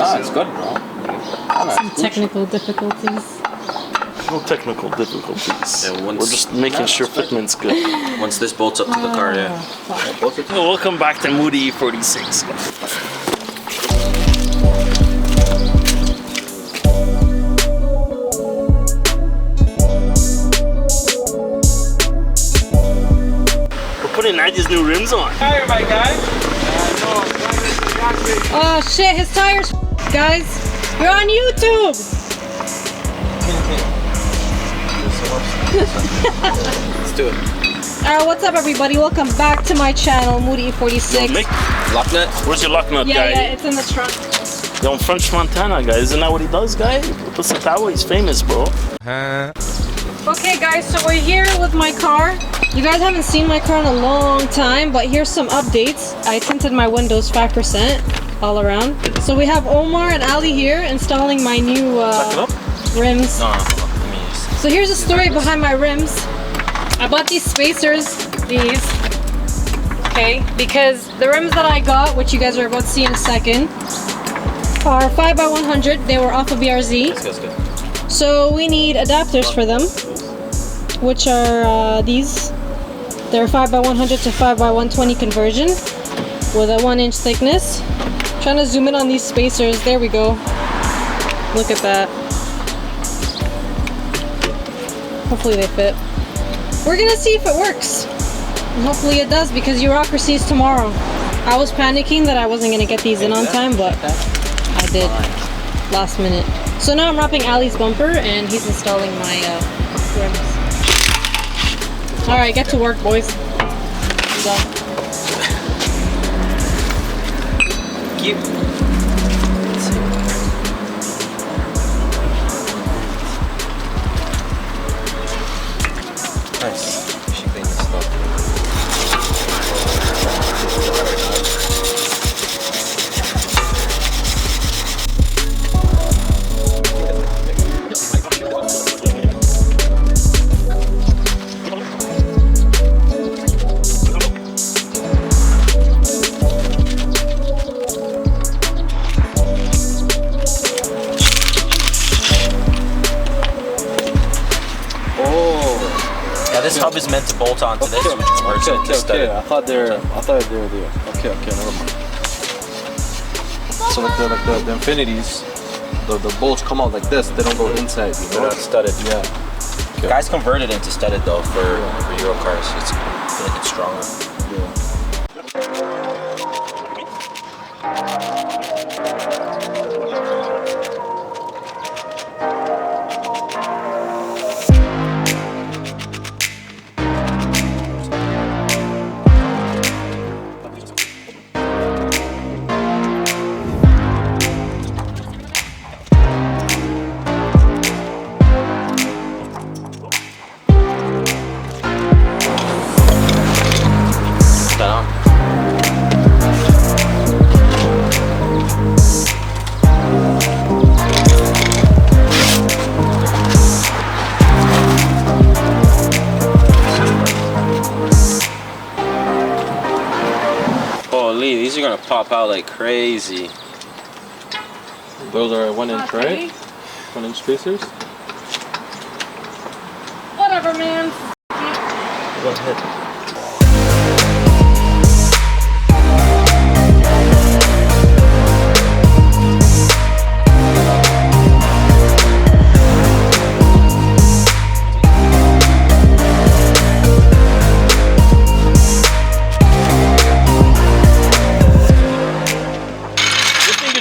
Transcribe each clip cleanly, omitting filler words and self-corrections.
it's good, bro. Some technical difficulties. No technical difficulties. Yeah, we're just making sure fitment's good. Once this bolts up to the car, yeah. Welcome back to Moody E46. We're putting Nadia's new rims on. Tire, my guy. Oh shit, his tires, guys. You're on YouTube. Let's do it. Alright, what's up everybody? Welcome back to my channel, Moody E46. Lock nut? Where's your lock nut, guy? Yeah, it's in the trunk. Yo, I'm French Montana, guy. Isn't that what he does, guy? What's the tower? He's famous, bro. Okay guys, so we're here with my car. You guys haven't seen my car in a long time, but here's some updates. I tinted my windows 5% all around. So we have Omar and Ali here installing my new rims. No. So here's the story behind my rims. I bought these spacers, these, okay, because the rims that I got, which you guys are about to see in a second, are 5x100. They were off of BRZ. That's good. So we need adapters for them, which are these. They're 5x100 to 5x120 conversion with a 1-inch thickness. Trying to zoom in on these spacers. There we go. Look at that. Hopefully they fit. We're gonna see if it works. And hopefully it does, because Eurokracy is tomorrow. I was panicking that I wasn't gonna get these in on time, but I did. Last minute. So now I'm wrapping Ali's bumper and he's installing my rims. Alright, get to work, boys. Done. Cute. Nice. She cleaned this stuff. This hub is meant to bolt onto this, which works Okay. I thought they were there. Okay, never mind. So like the infinities, the bolts come out like this. They don't go inside. They're not studded. Yeah. Okay. Guys converted into studded though for Euro cars. I feel like it's stronger. Yeah. Holy, these are gonna pop out like crazy. Those are 1-inch, right? 1-inch spacers. Whatever, man. Go ahead.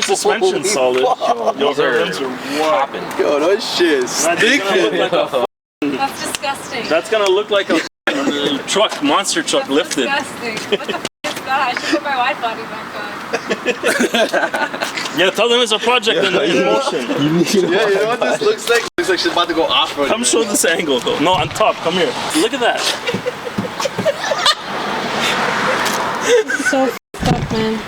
Suspension solid. Yo, the rims are popping. Yo, that shit is stinking. That's disgusting. That's gonna look like a truck, monster truck That's lifted. disgusting. What the f is that? I should put my wide body back on. Yeah, tell them it's a project in motion. Yeah, you know what this looks like? Looks like she's about to go off-road. Come show this angle though. No, on top. Come here. Look at that. So f***ed up, man.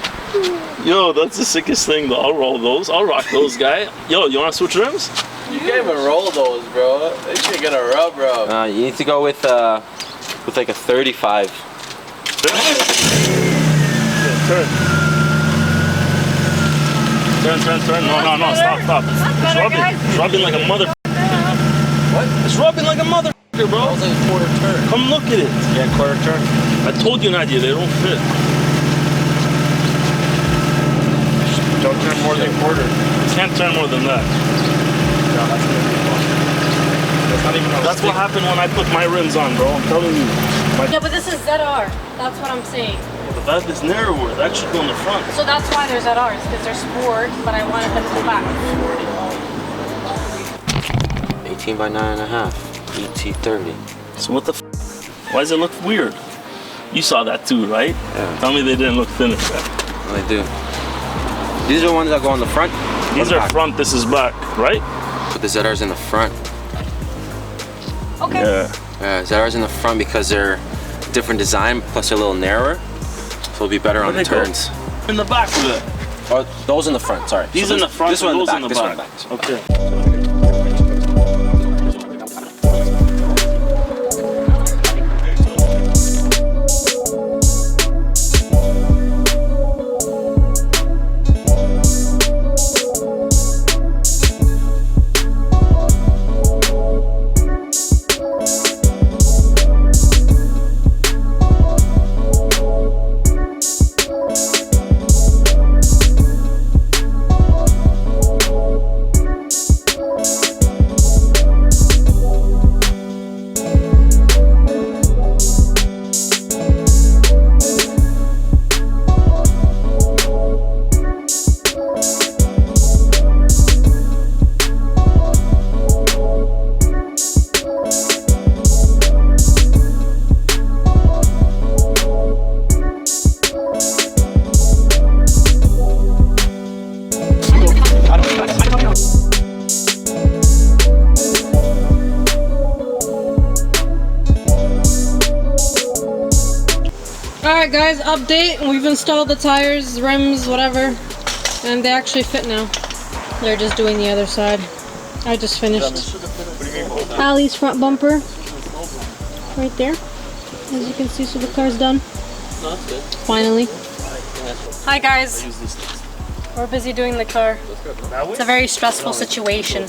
Yo, that's the sickest thing though. I'll roll those. I'll rock those, guy. Yo, you wanna switch rims? You can't even roll those, bro. This shit gonna rub. You need to go with like a 35. Turn. Turn. No. Stop. It's rubbing like a mother. What? It's rubbing like a mother, bro. That was like a quarter turn. Come look at it. Yeah, quarter turn. I told you, Nadia, they don't fit. Don't turn more than a quarter. You can't turn more than that. No, that's gonna be fun. That's not even. That's what happened when I put my rims on, bro. I'm telling you. Yeah, but this is ZR. That's what I'm saying. But that is narrower. That should go in the front. So that's why there's ZRs, because they're sport, but I wanted them to go back. 18 by 9.5. ET30. So what the f? Why does it look weird? You saw that too, right? Yeah. Tell me they didn't look finished. Well, they do. These are the ones that go on the front? These are front, this is back, right? But the ZR's in the front. Okay. Yeah. ZR's in the front because they're different design, plus they're a little narrower. So it'll be better on the turns. In the back of it. Oh, those in the front, sorry. These So in the front, this one in the those back, in the this one in back. the back. Okay. Alright guys, update. We've installed the tires, rims, whatever. And they actually fit now. They're just doing the other side. I just finished Ali's front bumper. Right there. As you can see, so the car's done. No, that's good. Finally. Hi guys. We're busy doing the car. It's a very stressful situation.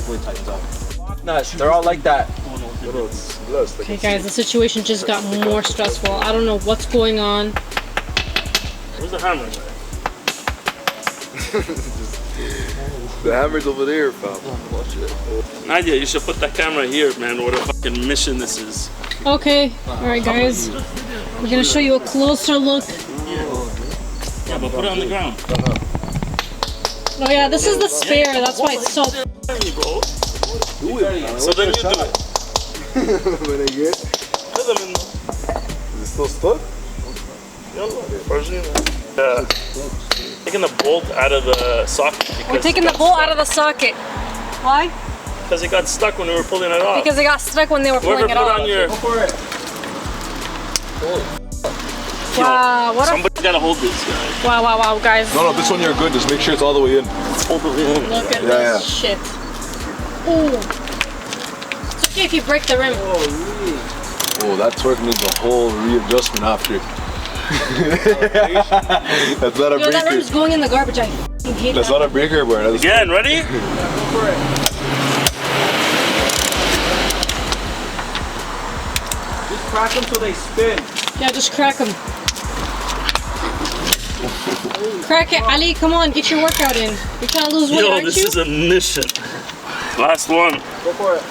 They're all like that. Okay guys, the situation just got more stressful. I don't know what's going on. Where's the hammer? The hammer's over there, fam. Watch it. Nadia, you should put that camera here, man. What a fucking mission this is. Okay, alright guys. We're gonna show you a closer look. Yeah, but put it on the ground. Oh yeah, this is the spare, that's why it's so... So then you do it. When I get, is it still stuck? Yeah. Taking the bolt out of the socket. We're taking the bolt out of the socket. Why? Because it got stuck when we were pulling it off. Because it got stuck when they were Whoever pulling it put off. on your... Go for it. Wow, what a... Somebody's gotta hold this, guys. Wow, guys. No, this one you're good. Just make sure it's all the way in. Let's hold it in. Look at Yeah, this shit. Ooh. It's okay if you break the rim. Oh, that torque needs a whole readjustment after. That's not a Yo, that breaker. rim's going in the garbage. I f***ing hate That's that. not a breaker, bro. That's Again, ready? Go for it. Just crack them so they spin. Yeah, just crack them. Crack it, Ali. Come on, get your workout in. You're trying to lose weight, Yo, aren't this you? is a mission. Last one. Go for it.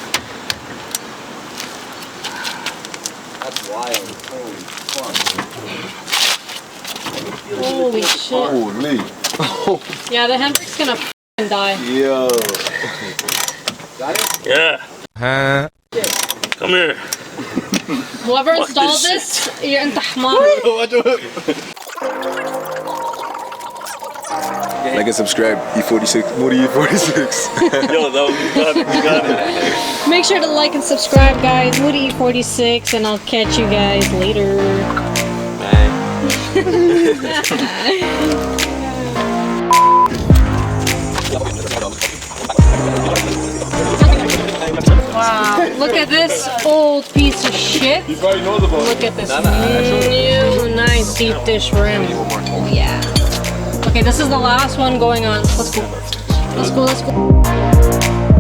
That's wild. Holy fuck. Holy shit. holy. Yeah, the handbrake's gonna f***ing die. Yo. Got it? Yeah. Come here. Whoever Fuck installed this this, you're in tahmar. Like and subscribe. E46. Moody E46. Yo, that was, you got it. Make sure to like and subscribe, guys. Moody E46, and I'll catch you guys later. Wow, look at this old piece of shit. He probably knows about it. Look at this new nice deep dish rim. Oh yeah. Okay, this is the last one going on. Let's go. Let's go, let's go.